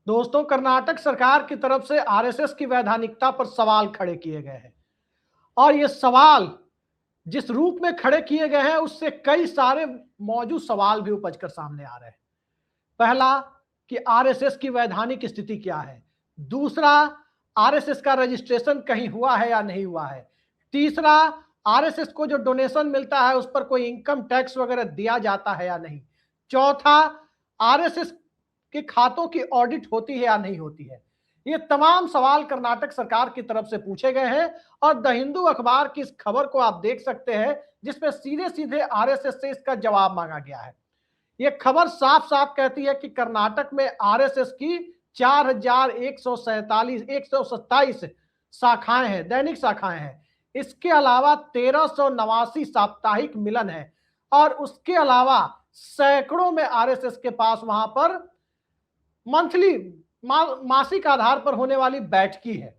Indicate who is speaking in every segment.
Speaker 1: दोस्तों, कर्नाटक सरकार की तरफ से आरएसएस की वैधानिकता पर सवाल खड़े किए गए हैं और ये सवाल जिस रूप में खड़े किए गए हैं उससे कई सारे मौजूद सवाल भी उपज कर सामने आ रहे हैं। पहला कि आरएसएस की वैधानिक स्थिति क्या है। दूसरा, आरएसएस का रजिस्ट्रेशन कहीं हुआ है या नहीं हुआ है। तीसरा, आरएसएस को जो डोनेशन मिलता है उस पर कोई इनकम टैक्स वगैरह दिया जाता है या नहीं। चौथा, आरएसएस के खातों की ऑडिट होती है या नहीं होती है। ये तमाम सवाल कर्नाटक सरकार की तरफ से पूछे गए हैं और द हिंदू अखबार की इस खबर को आप देख सकते हैं जिसमें सीधे सीधे आरएसएस से इसका जवाब मांगा गया है। ये खबर साफ साफ कहती है कि कर्नाटक में आरएसएस की 4127 शाखाएं हैं, दैनिक शाखाएं हैं। इसके अलावा 1389 साप्ताहिक मिलन है और उसके अलावा सैकड़ों में आरएसएस के पास वहां पर मंथली मासिक आधार पर होने वाली बैठकी है।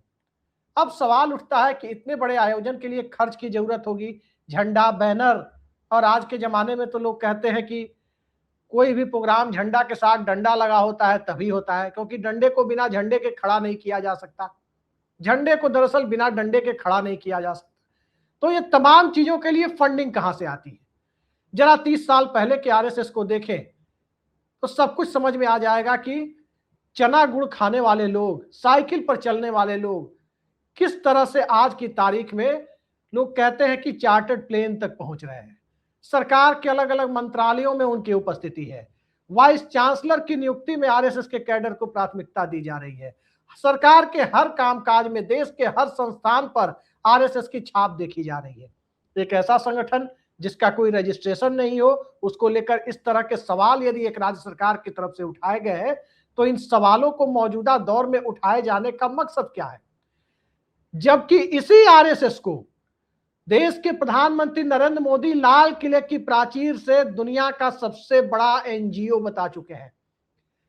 Speaker 1: अब सवाल उठता है कि इतने बड़े आयोजन के लिए खर्च की जरूरत होगी, झंडा, बैनर, और आज के जमाने में तो लोग कहते हैं कि कोई भी प्रोग्राम झंडा के साथ डंडा लगा होता है तभी होता है, क्योंकि डंडे को बिना झंडे के खड़ा नहीं किया जा सकता। झंडे को दरअसल बिना डंडे के खड़ा नहीं किया जा सकता। तो ये तमाम चीजों के लिए फंडिंग कहां से आती है? जरा 30 साल पहले के आरएसएस को देखें तो सब कुछ समझ में आ जाएगा कि चना गुड़ खाने वाले लोग, साइकिल पर चलने वाले लोग किस तरह से आज की तारीख में लोग कहते हैं कि चार्टर्ड प्लेन तक पहुंच रहे हैं। सरकार के अलग अलग मंत्रालयों में उनकी उपस्थिति है। वाइस चांसलर की नियुक्ति में आरएसएस के कैडर को प्राथमिकता दी जा रही है। सरकार के हर कामकाज में, देश के हर संस्थान पर आरएसएस की छाप देखी जा रही है। एक ऐसा संगठन जिसका कोई रजिस्ट्रेशन नहीं हो, उसको लेकर इस तरह के सवाल यदि एक राज्य सरकार की तरफ से उठाए गए हैं तो इन सवालों को मौजूदा दौर में उठाए जाने का मकसद क्या है? जबकि इसी आरएसएस को देश के प्रधानमंत्री नरेंद्र मोदी लाल किले की प्राचीर से दुनिया का सबसे बड़ा एनजीओ बता चुके हैं।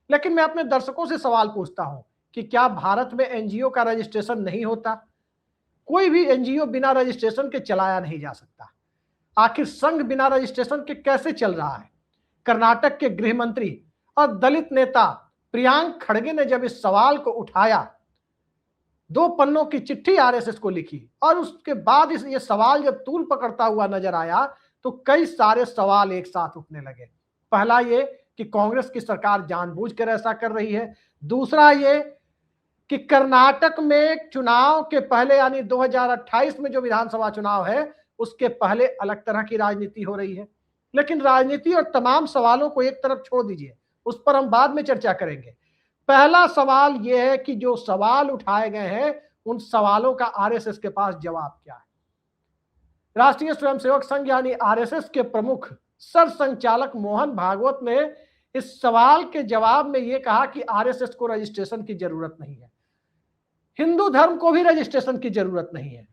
Speaker 1: लेकिन मैं अपने दर्शकों से सवाल पूछता हूं कि क्या भारत में एनजीओ का रजिस्ट्रेशन नहीं होता? कोई भी एनजीओ बिना रजिस्ट्रेशन के चलाया नहीं जा सकता। आखिर संघ बिना रजिस्ट्रेशन के कैसे चल रहा है? कर्नाटक के गृह मंत्री और दलित नेता प्रियांक खड़गे ने जब इस सवाल को उठाया, 2 पन्नों की चिट्ठी आरएसएस को लिखी और उसके बाद ये सवाल जब तूल पकड़ता हुआ नजर आया तो कई सारे सवाल एक साथ उठने लगे। पहला ये कि कांग्रेस की सरकार जानबूझकर ऐसा कर रही है। दूसरा ये कि कर्नाटक में चुनाव के पहले यानी 2028 में जो विधानसभा चुनाव है उसके पहले अलग तरह की राजनीति हो रही है। लेकिन राजनीति और तमाम सवालों को एक तरफ छोड़ दीजिए, उस पर हम बाद में चर्चा करेंगे। पहला सवाल यह है कि जो सवाल उठाए गए हैं उन सवालों का आरएसएस के पास जवाब क्या है? राष्ट्रीय स्वयंसेवक संघ यानी आरएसएस के प्रमुख सरसंघचालक मोहन भागवत ने इस सवाल के जवाब में यह कहा कि आरएसएस को रजिस्ट्रेशन की जरूरत नहीं है, हिंदू धर्म को भी रजिस्ट्रेशन की जरूरत नहीं है।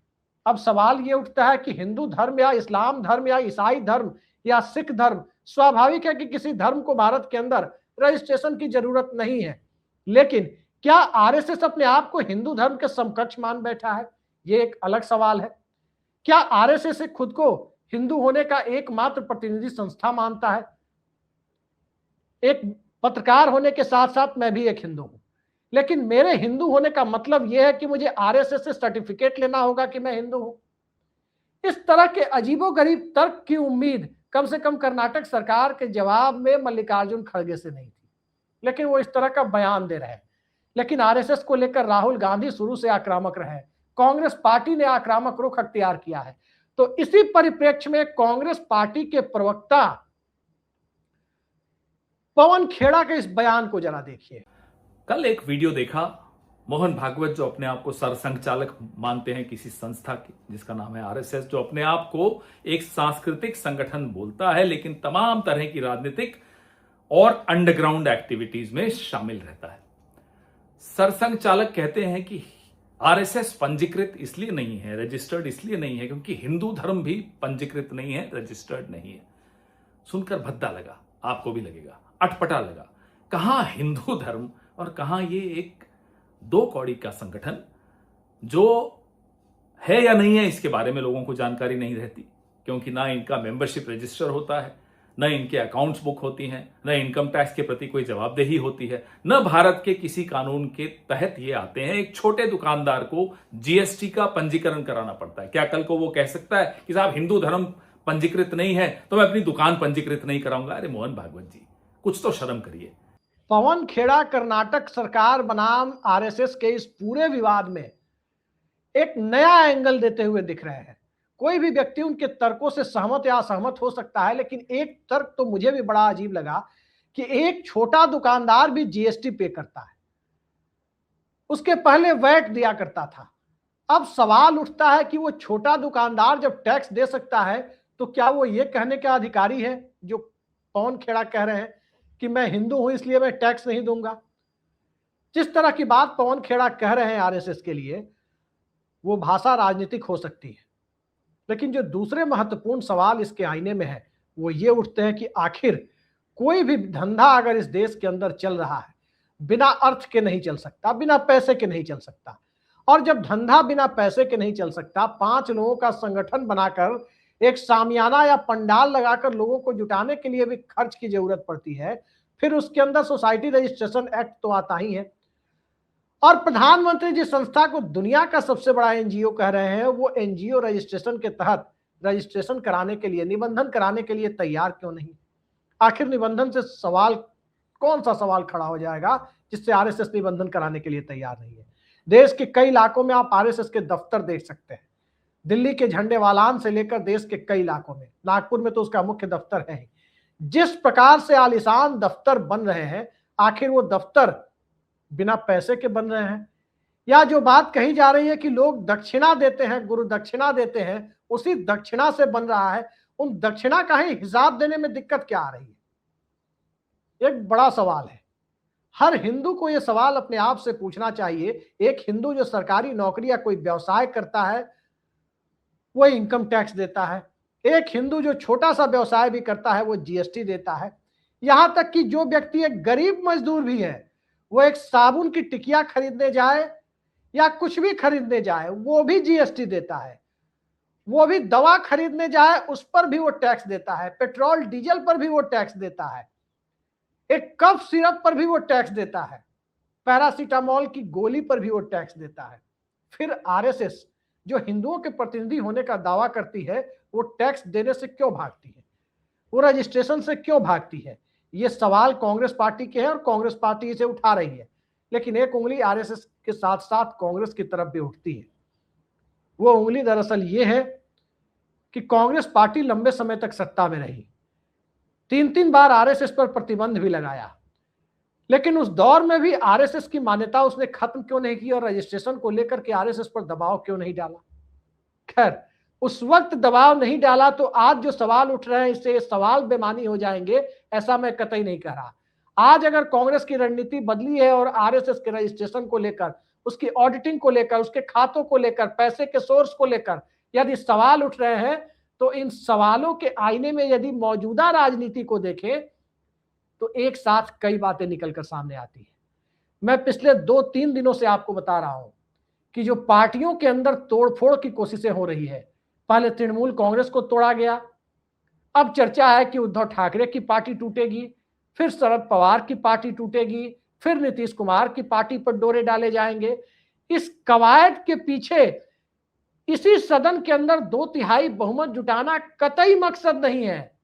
Speaker 1: अब सवाल यह उठता है कि हिंदू धर्म या इस्लाम धर्म या ईसाई धर्म या सिख धर्म, स्वाभाविक है कि किसी धर्म को भारत के अंदर रजिस्ट्रेशन की जरूरत नहीं है, लेकिन क्या आरएसएस अपने आप को हिंदू धर्म के समकक्ष मान बैठा है? यह एक अलग सवाल है। क्या आरएसएस खुद को हिंदू होने का एकमात्र प्रतिनिधि संस्था मानता है? एक पत्रकार होने के साथ साथ मैं भी एक हिंदू हूं, लेकिन मेरे हिंदू होने का मतलब यह है कि मुझे आरएसएस से सर्टिफिकेट लेना होगा कि मैं हिंदू हूं। इस तरह के अजीबोगरीब तर्क की उम्मीद कम से कम कर्नाटक सरकार के जवाब में मल्लिकार्जुन खड़गे से नहीं थी, लेकिन वो इस तरह का बयान दे रहे हैं। लेकिन आरएसएस को लेकर राहुल गांधी शुरू से आक्रामक रहे, कांग्रेस पार्टी ने आक्रामक रुख अख्तियार किया है। तो इसी परिप्रेक्ष्य में कांग्रेस पार्टी के प्रवक्ता पवन खेड़ा के इस बयान को जरा देखिए।
Speaker 2: कल एक वीडियो देखा, मोहन भागवत जो अपने आप को सरसंघचालक मानते हैं किसी संस्था की जिसका नाम है आरएसएस, जो अपने आप को एक सांस्कृतिक संगठन बोलता है लेकिन तमाम तरह की राजनीतिक और अंडरग्राउंड एक्टिविटीज में शामिल रहता है। सरसंघचालक कहते हैं कि आरएसएस पंजीकृत इसलिए नहीं है, रजिस्टर्ड इसलिए नहीं है क्योंकि हिंदू धर्म भी पंजीकृत नहीं है, रजिस्टर्ड नहीं है। सुनकर भद्दा लगा, आपको भी लगेगा, अटपटा लगा। कहां हिंदू धर्म और कहां ये एक 2 कौड़ी का संगठन जो है या नहीं है इसके बारे में लोगों को जानकारी नहीं रहती, क्योंकि ना इनका मेंबरशिप रजिस्टर होता है, न इनके अकाउंट्स बुक होती हैं, न इनकम टैक्स के प्रति कोई जवाबदेही होती है, न भारत के किसी कानून के तहत ये आते हैं। एक छोटे दुकानदार को जीएसटी का पंजीकरण कराना पड़ता है। क्या कल को वो कह सकता है कि साहब हिंदू धर्म पंजीकृत नहीं है तो मैं अपनी दुकान पंजीकृत नहीं कराऊंगा? अरे मोहन भागवत जी, कुछ तो शर्म करिए।
Speaker 1: पवन खेड़ा कर्नाटक सरकार बनाम आरएसएस के इस पूरे विवाद में एक नया एंगल देते हुए दिख रहे हैं। कोई भी व्यक्ति उनके तर्कों से सहमत या असहमत हो सकता है, लेकिन एक तर्क तो मुझे भी बड़ा अजीब लगा कि एक छोटा दुकानदार भी जीएसटी पे करता है, उसके पहले वैट दिया करता था। अब सवाल उठता है कि वो छोटा दुकानदार जब टैक्स दे सकता है तो क्या वो ये कहने का अधिकारी है जो पवन खेड़ा कह रहे हैं कि मैं हिंदू हूं इसलिए मैं टैक्स नहीं दूंगा? जिस तरह की बात पवन खेड़ा कह रहे हैं आरएसएस के लिए, वो भाषा राजनीतिक हो सकती है, लेकिन जो दूसरे महत्वपूर्ण सवाल इसके आईने में है वो ये उठते हैं कि आखिर कोई भी धंधा अगर इस देश के अंदर चल रहा है बिना अर्थ के नहीं चल सकता, बिना पैसे के नहीं चल सकता। और जब धंधा बिना पैसे के नहीं चल सकता, 5 लोगों का संगठन बनाकर एक सामियाना या पंडाल लगाकर लोगों को जुटाने के लिए भी खर्च की जरूरत पड़ती है। फिर उसके अंदर सोसाइटी रजिस्ट्रेशन एक्ट तो आता ही है। और प्रधानमंत्री जिस संस्था को दुनिया का सबसे बड़ा एनजीओ कह रहे हैं, वो एनजीओ रजिस्ट्रेशन के तहत रजिस्ट्रेशन कराने के लिए, निबंधन कराने के लिए तैयार क्यों नहीं? आखिर निबंधन से सवाल, कौन सा सवाल खड़ा हो जाएगा जिससे आरएसएस निबंधन कराने के लिए तैयार नहीं है? देश के कई इलाकों में आप आरएसएस के दफ्तर देख सकते हैं। दिल्ली के झंडेवालान से लेकर देश के कई इलाकों में, नागपुर में तो उसका मुख्य दफ्तर है ही। जिस प्रकार से आलीशान दफ्तर बन रहे हैं, आखिर वो दफ्तर बिना पैसे के बन रहे हैं? या जो बात कही जा रही है कि लोग दक्षिणा देते हैं, गुरु दक्षिणा देते हैं, उसी दक्षिणा से बन रहा है, उन दक्षिणा का ही हिसाब देने में दिक्कत क्या आ रही है? एक बड़ा सवाल है। हर हिंदू को यह सवाल अपने आप से पूछना चाहिए। एक हिंदू जो सरकारी नौकरी या कोई व्यवसाय करता है वो इनकम टैक्स देता है। एक हिंदू जो छोटा सा व्यवसाय भी करता है वो जीएसटी देता है। यहां तक कि जो व्यक्ति एक गरीब मजदूर भी है, वो एक साबुन की टिकिया खरीदने जाए या कुछ भी खरीदने जाए वो भी जीएसटी देता है। वो भी दवा खरीदने जाए उस पर भी वो टैक्स देता है। पेट्रोल डीजल पर भी वो टैक्स देता है। एक कफ सिरप पर भी वो टैक्स देता है। पैरासीटामोल की गोली पर भी वो टैक्स देता है। फिर आरएसएस जो हिंदुओं के प्रतिनिधि होने का दावा करती है, वो टैक्स देने से क्यों भागती है? वो रजिस्ट्रेशन से क्यों भागती है? ये सवाल कांग्रेस पार्टी के हैं और कांग्रेस पार्टी इसे उठा रही है। लेकिन एक उंगली आरएसएस के साथ साथ कांग्रेस की तरफ भी उठती है। वो उंगली दरअसल ये है कि कांग्रेस पार्टी लंबे समय तक सत्ता में रही, 3-3 बार आरएसएस पर प्रतिबंध भी लगाया, लेकिन उस दौर में भी आरएसएस की मान्यता उसने खत्म क्यों नहीं की और रजिस्ट्रेशन को लेकर के आरएसएस पर दबाव क्यों नहीं डाला? खैर, उस वक्त दबाव नहीं डाला तो आज जो सवाल उठ रहे हैं इससे सवाल बेमानी हो जाएंगे, ऐसा मैं कतई नहीं कह रहा। आज अगर कांग्रेस की रणनीति बदली है और आरएसएस के रजिस्ट्रेशन को लेकर, उसकी ऑडिटिंग को लेकर, उसके खातों को लेकर, पैसे के सोर्स को लेकर यदि सवाल उठ रहे हैं, तो इन सवालों के आईने में यदि मौजूदा राजनीति को देखें तो एक साथ कई बातें निकलकर सामने आती है। मैं पिछले 2-3 दिनों से आपको बता रहा हूं कि जो पार्टियों के अंदर तोड़फोड़ की कोशिशें हो रही है, पहले तृणमूल कांग्रेस को तोड़ा गया, अब चर्चा है कि उद्धव ठाकरे की पार्टी टूटेगी, फिर शरद पवार की पार्टी टूटेगी, फिर नीतीश कुमार की पार्टी पर डोरे डाले जाएंगे। इस कवायद के पीछे इसी सदन के अंदर 2/3 बहुमत जुटाना कतई मकसद नहीं है।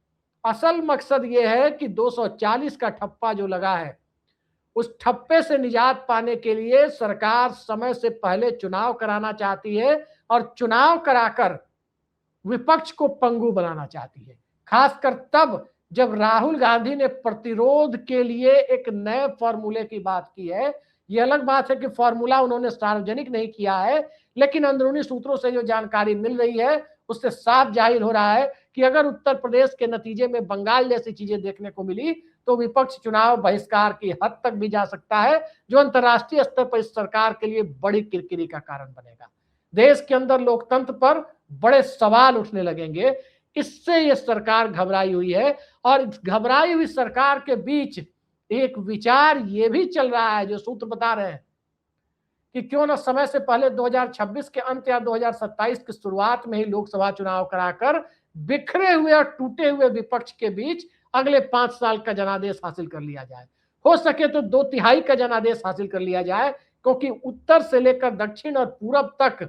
Speaker 1: असल मकसद यह है कि 240 का ठप्पा जो लगा है, उस ठप्पे से निजात पाने के लिए सरकार समय से पहले चुनाव कराना चाहती है और चुनाव कराकर विपक्ष को पंगु बनाना चाहती है। खासकर तब जब राहुल गांधी ने प्रतिरोध के लिए एक नए फॉर्मूले की बात की है। यह अलग बात है कि फॉर्मूला उन्होंने सार्वजनिक नहीं किया है, लेकिन अंदरूनी सूत्रों से जो जानकारी मिल रही है उससे साफ जाहिर हो रहा है कि अगर उत्तर प्रदेश के नतीजे में बंगाल जैसी चीजें देखने को मिली तो विपक्ष चुनाव बहिष्कार की हद तक भी जा सकता है, जो अंतर्राष्ट्रीय स्तर पर इस सरकार के लिए बड़ी किरकिरी का कारण बनेगा। देश के अंदर लोकतंत्र पर बड़े सवाल उठने लगेंगे। इससे यह सरकार घबराई हुई है और घबराई हुई सरकार के बीच एक विचार ये भी चल रहा है, जो सूत्र बता रहे हैं कि क्यों न समय से पहले 2026 के अंत या 2027 की शुरुआत में ही लोकसभा चुनाव कराकर बिखरे हुए और टूटे हुए विपक्ष के बीच अगले 5 साल का जनादेश हासिल कर लिया जाए, हो सके तो 2/3 का जनादेश हासिल कर लिया जाए, क्योंकि उत्तर से लेकर दक्षिण और पूरब तक,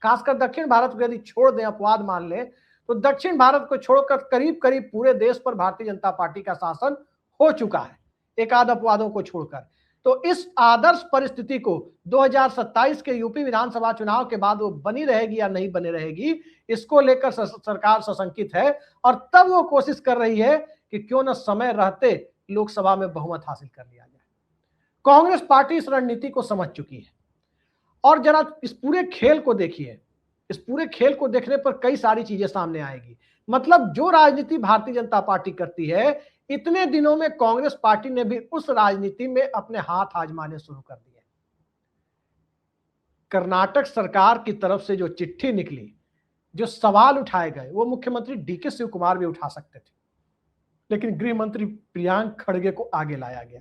Speaker 1: खासकर दक्षिण भारत को यदि छोड़ दें, अपवाद मान लें, तो दक्षिण भारत को छोड़कर करीब करीब पूरे देश पर भारतीय जनता पार्टी का शासन हो चुका है, एक आध अपवादों को छोड़कर। तो इस आदर्श परिस्थिति को 2027 के यूपी विधानसभा चुनाव के बाद वो बनी रहेगी या नहीं बनी रहेगी, इसको लेकर सरकार सशंकित है, और तब वो कोशिश कर रही है कि क्यों न समय रहते लोकसभा में बहुमत हासिल कर लिया जाए। कांग्रेस पार्टी इस रणनीति को समझ चुकी है, और जरा इस पूरे खेल को देखिए, इस पूरे खेल को देखने पर कई सारी चीजें सामने आएगी। मतलब जो राजनीति भारतीय जनता पार्टी करती है, इतने दिनों में कांग्रेस पार्टी ने भी उस राजनीति में अपने हाथ आजमाने शुरू कर दिए। कर्नाटक सरकार की तरफ से जो चिट्ठी निकली, जो सवाल उठाए गए, वो मुख्यमंत्री डीके शिव कुमार भी उठा सकते थे, लेकिन गृह मंत्री प्रियांक खड़गे को आगे लाया गया।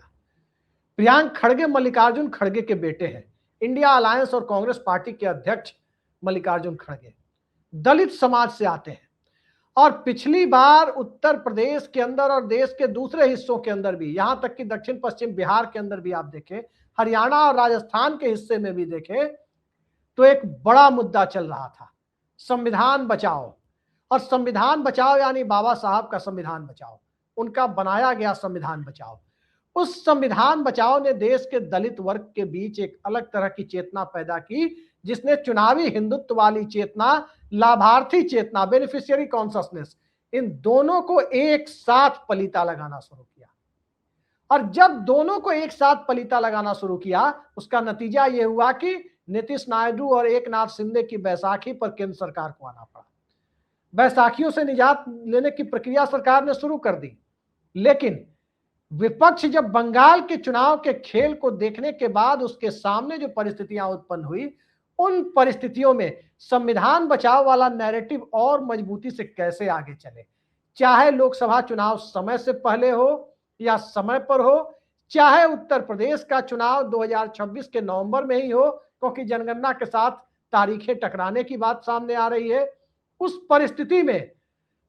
Speaker 1: प्रियांक खड़गे मल्लिकार्जुन खड़गे के बेटे हैं, इंडिया अलायंस और कांग्रेस पार्टी के अध्यक्ष मल्लिकार्जुन खड़गे दलित समाज से आते हैं, और पिछली बार उत्तर प्रदेश के अंदर और देश के दूसरे हिस्सों के अंदर भी, यहां तक कि दक्षिण पश्चिम बिहार के अंदर भी आप देखें, हरियाणा और राजस्थान के हिस्से में भी देखें, तो एक बड़ा मुद्दा चल रहा था, संविधान बचाओ। और संविधान बचाओ यानी बाबा साहब का संविधान बचाओ, उनका बनाया गया संविधान बचाओ। उस संविधान बचाओ ने देश के दलित वर्ग के बीच एक अलग तरह की चेतना पैदा की, जिसने चुनावी हिंदुत्व वाली चेतना, लाभार्थी चेतना, बेनिफिशियरी कॉन्शसनेस, इन दोनों को एक साथ पलीता लगाना शुरू किया। और जब दोनों को एक साथ पलीता लगाना शुरू किया, उसका नतीजा यह हुआ कि नीतीश नायडू और एकनाथ शिंदे की बैसाखी पर केंद्र सरकार को आना पड़ा। बैसाखियों से निजात लेने की प्रक्रिया सरकार ने शुरू कर दी, लेकिन विपक्ष जब बंगाल के चुनाव के खेल को देखने के बाद उसके सामने जो परिस्थितियां उत्पन्न हुई, उन परिस्थितियों में संविधान बचाओ वाला नैरेटिव और मजबूती से कैसे आगे चले, चाहे लोकसभा चुनाव समय से पहले हो या समय पर हो, चाहे उत्तर प्रदेश का चुनाव 2026 के नवंबर में ही हो, क्योंकि जनगणना के साथ तारीखें टकराने की बात सामने आ रही है। उस परिस्थिति में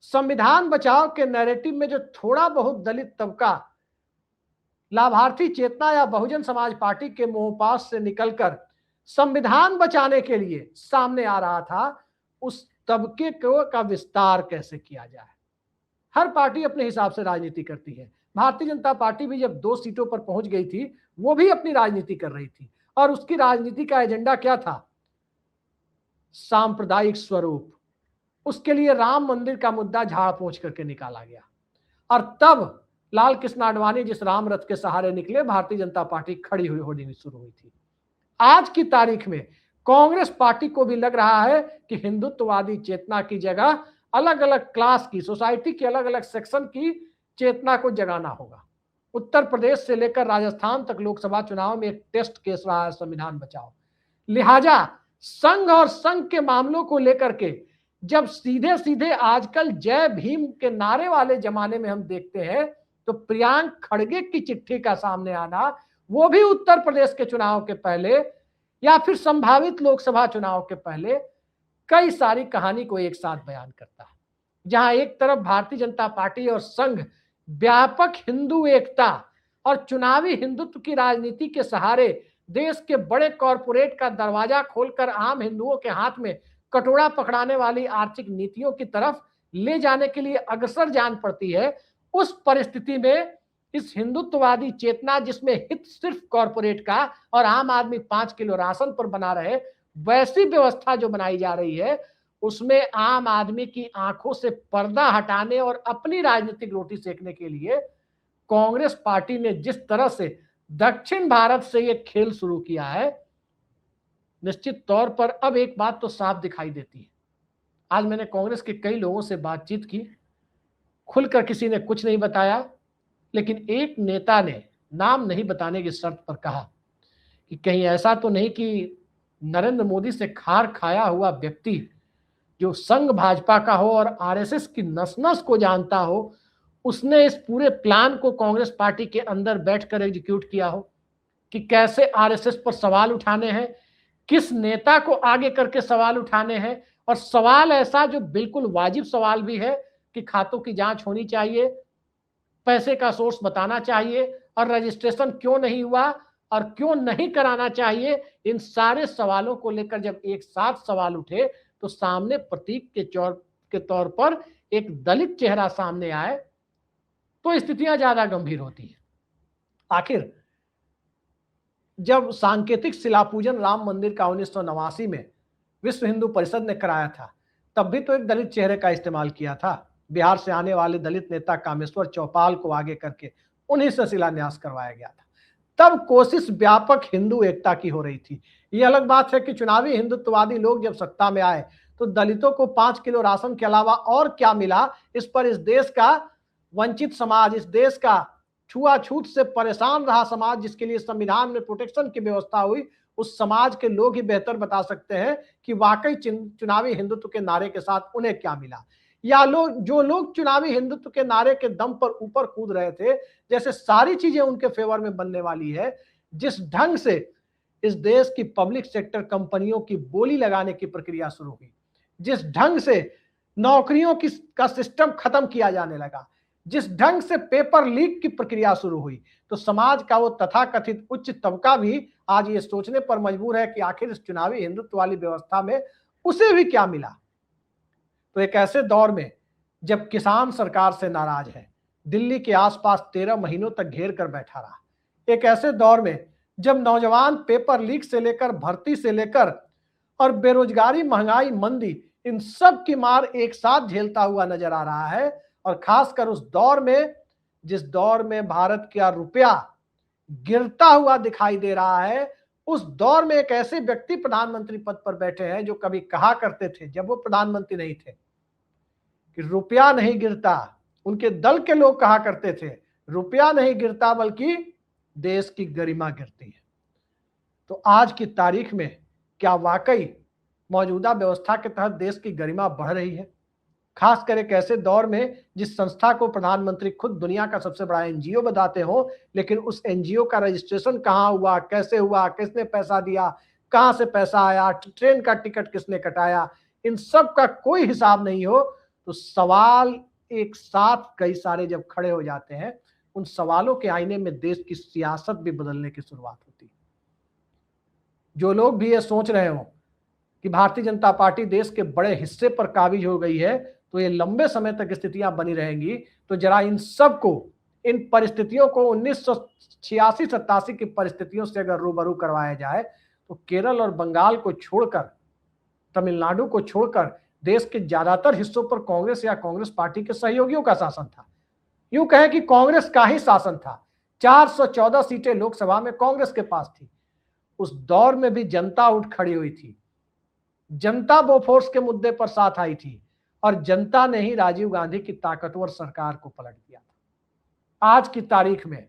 Speaker 1: संविधान बचाओ के नैरेटिव में जो थोड़ा बहुत दलित तबका लाभार्थी चेतना या बहुजन समाज पार्टी के मोहपास से निकलकर संविधान बचाने के लिए सामने आ रहा था, उस तबके का विस्तार कैसे किया जाए। हर पार्टी अपने हिसाब से राजनीति करती है। भारतीय जनता पार्टी भी जब 2 सीटों पर पहुंच गई थी, वो भी अपनी राजनीति कर रही थी, और उसकी राजनीति का एजेंडा क्या था? सांप्रदायिक स्वरूप। उसके लिए राम मंदिर का मुद्दा झाड़ पोंछ करके निकाला गया, और तब लाल कृष्ण आडवाणी जिस राम रथ के सहारे निकले, भारतीय जनता पार्टी खड़ी हुई होनी शुरू हुई थी। आज की तारीख में कांग्रेस पार्टी को भी लग रहा है कि हिंदुत्ववादी चेतना की जगह अलग अलग क्लास की, सोसाइटी के अलग अलग सेक्शन की चेतना को जगाना होगा। उत्तर प्रदेश से लेकर राजस्थान तक लोकसभा चुनाव में एक टेस्ट केस रहा है संविधान बचाओ। लिहाजा संघ और संघ के मामलों को लेकर के जब सीधे सीधे आजकल जय भीम के नारे वाले जमाने में हम देखते हैं, तो प्रियांक खड़गे की चिट्ठी का सामने आना, वो भी उत्तर प्रदेश के चुनाव के पहले या फिर संभावित लोकसभा चुनाव के पहले कई सारी कहानी को एक साथ बयान करता है। जहां एक तरफ भारतीय जनता पार्टी और संघ व्यापक हिंदू एकता और चुनावी हिंदुत्व की राजनीति के सहारे देश के बड़े कॉरपोरेट का दरवाजा खोलकर आम हिंदुओं के हाथ में कटोरा पकड़ाने वाली आर्थिक नीतियों की तरफ ले जाने के लिए अग्रसर जान पड़ती है, उस परिस्थिति में इस हिंदुत्ववादी चेतना जिसमें हित सिर्फ कॉरपोरेट का और आम आदमी 5 किलो राशन पर बना रहे, वैसी व्यवस्था जो बनाई जा रही है, उसमें आम आदमी की आंखों से पर्दा हटाने और अपनी राजनीतिक रोटी सेकने के लिए कांग्रेस पार्टी ने जिस तरह से दक्षिण भारत से ये खेल शुरू किया है, निश्चित तौर पर अब एक बात तो साफ दिखाई देती है। आज मैंने कांग्रेस के कई लोगों से बातचीत की, खुलकर किसी ने कुछ नहीं बताया, लेकिन एक नेता ने नाम नहीं बताने की शर्त पर कहा कि कहीं ऐसा तो नहीं कि नरेंद्र मोदी से खार खाया हुआ व्यक्ति जो संघ भाजपा का हो और आरएसएस की नस-नस को जानता हो, उसने इस पूरे प्लान को कांग्रेस पार्टी के अंदर बैठकर एग्जीक्यूट किया हो कि कैसे आरएसएस पर सवाल उठाने हैं, किस नेता को आगे करके सवाल उठाने हैं, और सवाल ऐसा जो बिल्कुल वाजिब सवाल भी है कि खातों की जांच होनी चाहिए, पैसे का सोर्स बताना चाहिए और रजिस्ट्रेशन क्यों नहीं हुआ और क्यों नहीं कराना चाहिए। इन सारे सवालों को लेकर जब एक साथ सवाल उठे तो सामने प्रतीक के तौर पर एक दलित चेहरा सामने आए तो स्थितियां ज्यादा गंभीर होती हैं। आखिर जब सांकेतिक शिलापूजन राम मंदिर का 1989 में विश्व हिंदू परिषद ने कराया था, तब भी तो एक दलित चेहरे का इस्तेमाल किया था। बिहार से आने वाले दलित नेता कामेश्वर चौपाल को आगे करके उन्हीं से शिलान्यास करवाया गया था। तब कोशिश व्यापक हिंदू एकता की हो रही थी। यह अलग बात है कि चुनावी हिंदुत्ववादी लोग जब सत्ता में आए तो दलितों को 5 किलो राशन के अलावा और क्या मिला, इस पर इस देश का वंचित समाज, इस देश का छुआछूत से परेशान रहा समाज, जिसके लिए संविधान में प्रोटेक्शन की व्यवस्था हुई, उस समाज के लोग ही बेहतर बता सकते हैं कि वाकई चुनावी हिंदुत्व के नारे के साथ उन्हें क्या मिला। या जो लोग चुनावी हिंदुत्व के नारे के दम पर ऊपर कूद रहे थे, जैसे सारी चीजें उनके फेवर में बनने वाली है, जिस ढंग से इस देश की पब्लिक सेक्टर कंपनियों की बोली लगाने की प्रक्रिया शुरू हुई, जिस ढंग से नौकरियों का सिस्टम खत्म किया जाने लगा, जिस ढंग से पेपर लीक की प्रक्रिया शुरू हुई, तो समाज का वो तथाकथित उच्च तबका भी आज ये सोचने पर मजबूर है कि आखिर इस चुनावी हिंदुत्व वाली व्यवस्था में उसे भी क्या मिला। तो एक ऐसे दौर में जब किसान सरकार से नाराज है, दिल्ली के आसपास 13 महीनों तक घेर कर बैठा रहा, एक ऐसे दौर में जब नौजवान पेपर लीक से लेकर भर्ती से लेकर और बेरोजगारी, महंगाई, मंदी, इन सब की मार एक साथ झेलता हुआ नजर आ रहा है, और खासकर उस दौर में जिस दौर में भारत का रुपया गिरता हुआ दिखाई दे रहा है, उस दौर में एक ऐसे व्यक्ति प्रधानमंत्री पद पर बैठे हैं जो कभी कहा करते थे जब वो प्रधानमंत्री नहीं थे कि रुपया नहीं गिरता, उनके दल के लोग कहा करते थे रुपया नहीं गिरता बल्कि देश की गरिमा गिरती है। तो आज की तारीख में क्या वाकई मौजूदा व्यवस्था के तहत देश की गरिमा बढ़ रही है? खासकर एक ऐसे दौर में जिस संस्था को प्रधानमंत्री खुद दुनिया का सबसे बड़ा एनजीओ बताते हो, लेकिन उस एनजीओ का रजिस्ट्रेशन कहाँ हुआ, कैसे हुआ, किसने पैसा दिया, कहां से पैसा आया, ट्रेन का टिकट किसने कटाया, इन सब का कोई हिसाब नहीं हो, तो सवाल एक साथ कई सारे जब खड़े हो जाते हैं, उन सवालों के आईने में देश की सियासत भी बदलने की शुरुआत होती है। जो लोग भी ये सोच रहे हो कि भारतीय जनता पार्टी देश के बड़े हिस्से पर काबिज हो गई है, तो ये लंबे समय तक स्थितियां बनी रहेंगी, तो जरा इन सब को, इन परिस्थितियों को 1986-87 की परिस्थितियों से अगर रूबरू करवाया जाए तो केरल और बंगाल को छोड़कर, तमिलनाडु को छोड़कर देश के ज्यादातर हिस्सों पर कांग्रेस या कांग्रेस पार्टी के सहयोगियों का शासन था। यूं कहें कि कांग्रेस का ही शासन था। 414 सीटें लोकसभा में कांग्रेस के पास थी। उस दौर में भी जनता उठ खड़ी हुई थी, जनता बोफोर्स के मुद्दे पर साथ आई थी, और जनता ने ही राजीव गांधी की ताकतवर सरकार को पलट दिया था। आज की तारीख में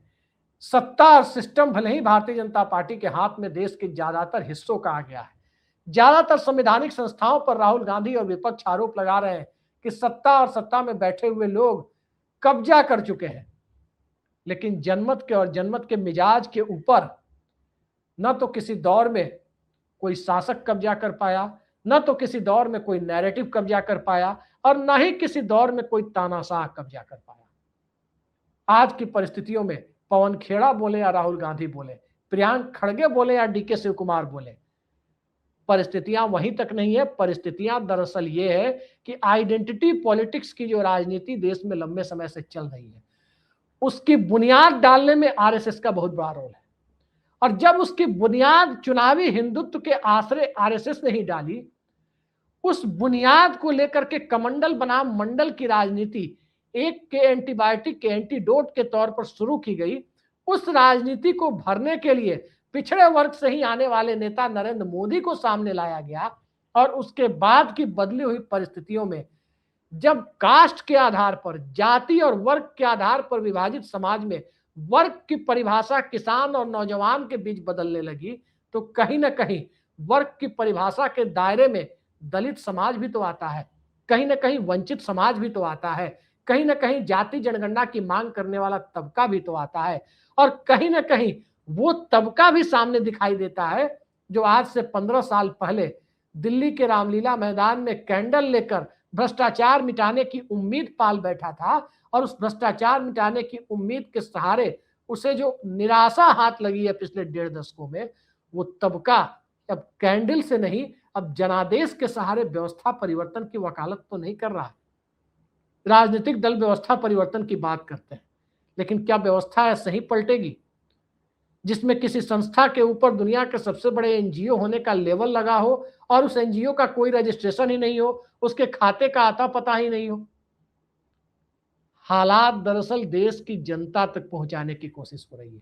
Speaker 1: सत्ता और सिस्टम भले ही भारतीय जनता पार्टी के हाथ में देश के ज्यादातर हिस्सों का आ गया है, ज्यादातर संवैधानिक संस्थाओं पर राहुल गांधी और विपक्ष आरोप लगा रहे हैं कि सत्ता और सत्ता में बैठे हुए लोग कब्जा कर चुके हैं, लेकिन जनमत के और जनमत के मिजाज के ऊपर न तो किसी दौर में कोई शासक कब्जा कर पाया, न तो किसी दौर में कोई नैरेटिव कब्जा कर पाया, और न ही किसी दौर में कोई तानाशाह कब्जा कर पाया। आज की परिस्थितियों में पवन खेड़ा बोले या राहुल गांधी बोले, प्रियांक खड़गे बोले या डीके शिव कुमार बोले, परिस्थितियां वहीं तक नहीं है। परिस्थितियां दरअसल ये है कि आइडेंटिटी पॉलिटिक्स की जो राजनीति देश में लंबे समय से चल रही है, उसकी बुनियाद डालने में आरएसएस का बहुत बड़ा रोल है। और जब उसकी बुनियाद चुनावी हिंदुत्व के आश्रय आरएसएस ने ही डाली, उस बुनियाद को लेकर के कमंडल बनाम मंडल की राजनीति एक के एंटीबायोटिक के एंटीडोट के तौर पर शुरू की गई। उस राजनीति को भरने के लिए पिछड़े वर्ग से ही आने वाले नेता नरेंद्र मोदी को सामने लाया गया, और उसके बाद की बदली हुई परिस्थितियों में जब कास्ट के आधार पर, जाति और वर्ग के आधार पर विभाजित समाज में वर्ग की परिभाषा किसान और नौजवान के बीच बदलने लगी, तो कहीं ना कहीं वर्ग की परिभाषा के दायरे में दलित समाज भी तो आता है, कहीं ना कहीं वंचित समाज भी तो आता है, कहीं ना कहीं जाति जनगणना की मांग करने वाला तबका भी तो आता है, और कहीं ना कहीं वो तबका भी सामने दिखाई देता है जो आज से 15 साल पहले दिल्ली के रामलीला मैदान में कैंडल लेकर भ्रष्टाचार मिटाने की उम्मीद पाल बैठा था और उस भ्रष्टाचार मिटाने की उम्मीद के सहारे उसे जो निराशा हाथ लगी है पिछले 1.5 दशकों में, वो तबका अब कैंडल से नहीं, अब जनादेश के सहारे व्यवस्था परिवर्तन की वकालत तो नहीं कर रहा है। राजनीतिक दल व्यवस्था परिवर्तन की बात करते हैं, लेकिन क्या व्यवस्था ऐसे ही पलटेगी जिसमें किसी संस्था के ऊपर दुनिया के सबसे बड़े एनजीओ होने का लेवल लगा हो और उस एनजीओ का कोई रजिस्ट्रेशन ही नहीं हो, उसके खाते का आता पता ही नहीं हो? हालात दरअसल देश की जनता तक पहुंचाने की कोशिश हो रही है,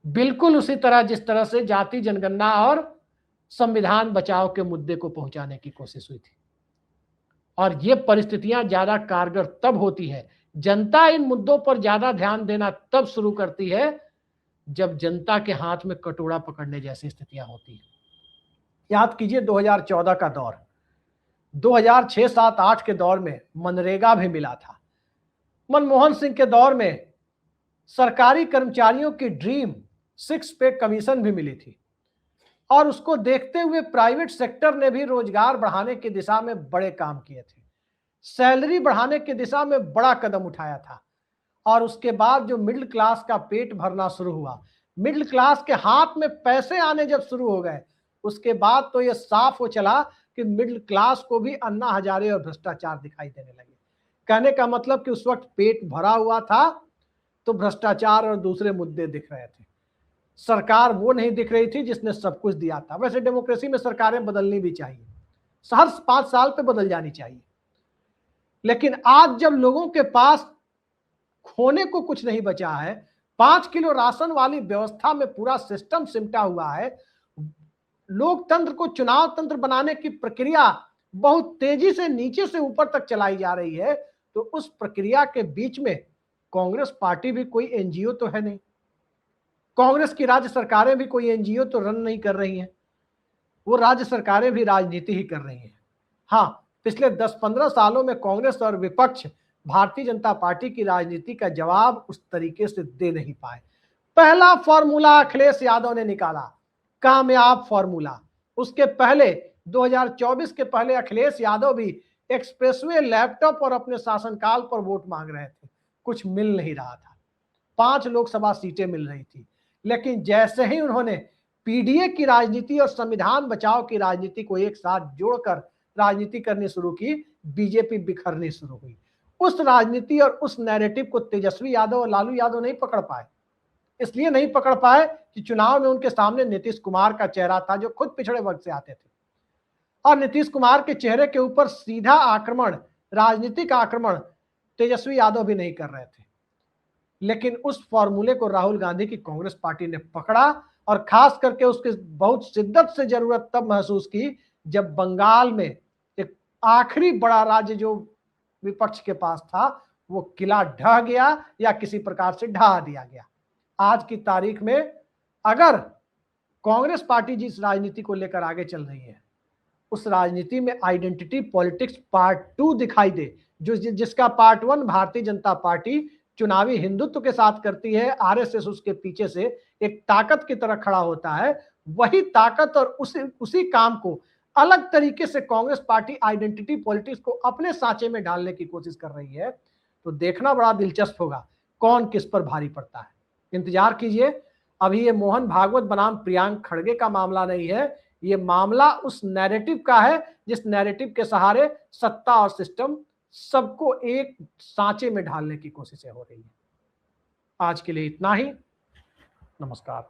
Speaker 1: बिल्कुल उसी तरह जिस तरह से जाति जनगणना और संविधान बचाव के मुद्दे को पहुंचाने की कोशिश हुई थी। और ये परिस्थितियां ज्यादा कारगर तब होती है, जनता इन मुद्दों पर ज्यादा ध्यान देना तब शुरू करती है जब जनता के हाथ में कटोरा पकड़ने जैसी स्थितियां होती हैं। याद कीजिए 2014 का दौर, 2006, 7, 8 के दौर में मनरेगा भी मिला था। मनमोहन सिंह के दौर में सरकारी कर्मचारियों की ड्रीम 6 पे कमीशन भी मिली थी और उसको देखते हुए प्राइवेट सेक्टर ने भी रोजगार बढ़ाने की दिशा में बड़े काम किए थे, सैलरी बढ़ाने की दिशा में बड़ा कदम उठाया था। और उसके बाद जो मिडिल क्लास का पेट भरना शुरू हुआ, मिडिल क्लास के हाथ में पैसे आने जब शुरू हो गए, उसके बाद तो ये साफ हो चला कि मिडिल क्लास को भी अन्ना हजारे और भ्रष्टाचार दिखाई देने लगे। कहने का मतलब कि उस वक्त पेट भरा हुआ था तो भ्रष्टाचार और दूसरे मुद्दे दिख रहे थे, सरकार वो नहीं दिख रही थी जिसने सब कुछ दिया था। वैसे डेमोक्रेसी में सरकारें बदलनी भी चाहिए, हर 5 साल पे बदल जानी चाहिए, लेकिन आज जब लोगों के पास खोने को कुछ नहीं बचा है, 5 किलो राशन वाली व्यवस्था में पूरा सिस्टम सिमटा हुआ है, लोकतंत्र को चुनाव तंत्र बनाने की प्रक्रिया बहुत तेजी से नीचे से ऊपर तक चलाई जा रही है, तो उस प्रक्रिया के बीच में कांग्रेस पार्टी भी कोई एनजीओ तो है नहीं, कांग्रेस की राज्य सरकारें भी कोई एनजीओ तो रन नहीं कर रही हैं, वो राज्य सरकारें भी राजनीति ही कर रही हैं। हाँ, पिछले 10-15 सालों में कांग्रेस और विपक्ष भारतीय जनता पार्टी की राजनीति का जवाब उस तरीके से दे नहीं पाए। पहला फॉर्मूला अखिलेश यादव ने निकाला, कामयाब फॉर्मूला। उसके पहले 2024 के पहले अखिलेश यादव भी एक्सप्रेसवे, लैपटॉप और अपने शासनकाल पर वोट मांग रहे थे, कुछ मिल नहीं रहा था। 5 लोकसभा सीटें मिल रही थी, लेकिन जैसे ही उन्होंने पीडीए की राजनीति और संविधान बचाव की राजनीति को एक साथ जोड़कर राजनीति करनी शुरू की, बीजेपी बिखरनी शुरू हुई। उस राजनीति और उस नैरेटिव को तेजस्वी यादव और लालू यादव नहीं पकड़ पाए। इसलिए नहीं पकड़ पाए कि चुनाव में उनके सामने नीतीश कुमार का चेहरा था, जो खुद पिछड़े वर्ग से आते थे, और नीतीश कुमार के चेहरे के ऊपर सीधा आक्रमण, राजनीतिक आक्रमण तेजस्वी यादव भी नहीं कर रहे थे। लेकिन उस फॉर्मूले को राहुल गांधी की कांग्रेस पार्टी ने पकड़ा और खास करके उसकी बहुत शिद्दत से जरूरत तब महसूस की जब बंगाल में एक आखिरी बड़ा राज्य जो विपक्ष के पास था, वो किला ढह गया या किसी प्रकार से ढहा दिया गया। आज की तारीख में अगर कांग्रेस पार्टी जिस राजनीति को लेकर आगे चल रही है, उस राजनीति में आइडेंटिटी पॉलिटिक्स पार्ट 2 दिखाई दे, जो जिसका पार्ट 1 भारतीय जनता पार्टी चुनावी हिंदुत्व के साथ करती है, आरएसएस उसके पीछे से एक ताकत की तरह खड़ा होता है, वही ताकत और उसी काम को अलग तरीके से कांग्रेस पार्टी आइडेंटिटी पॉलिटिक्स को अपने सांचे में डालने की कोशिश कर रही है, तो देखना बड़ा दिलचस्प होगा कौन किस पर भारी पड़ता है। इंतजार कीजिए। अभी ये मोहन भागवत बनाम प्रियांक खड़गे का मामला नहीं है, ये मामला उस नैरेटिव का है जिस नैरेटिव के सहारे सत्ता और सिस्टम सबको एक सांचे में ढालने की कोशिशें हो रही है। आज के लिए इतना ही। नमस्कार।